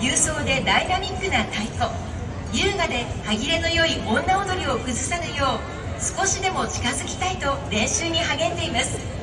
勇壮でダイナミックな太鼓、優雅で歯切れの良い女踊りを崩さぬよう少しでも近づきたいと練習に励んでいます。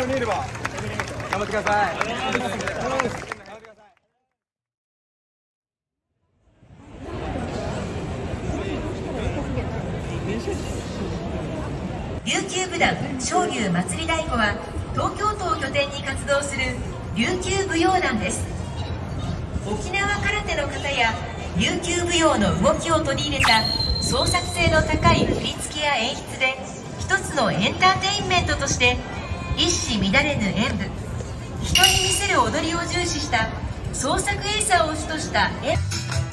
にいれば頑張ってください。昇龍祭り太鼓は東京都を拠点に活動する琉球舞踊団です。沖縄空手の方や琉球舞踊の動きを取り入れた創作性の高い振り付けや演出で一つのエンターテインメントとして一糸乱れぬ演舞、人に見せる踊りを重視した創作エイサーを主とした演舞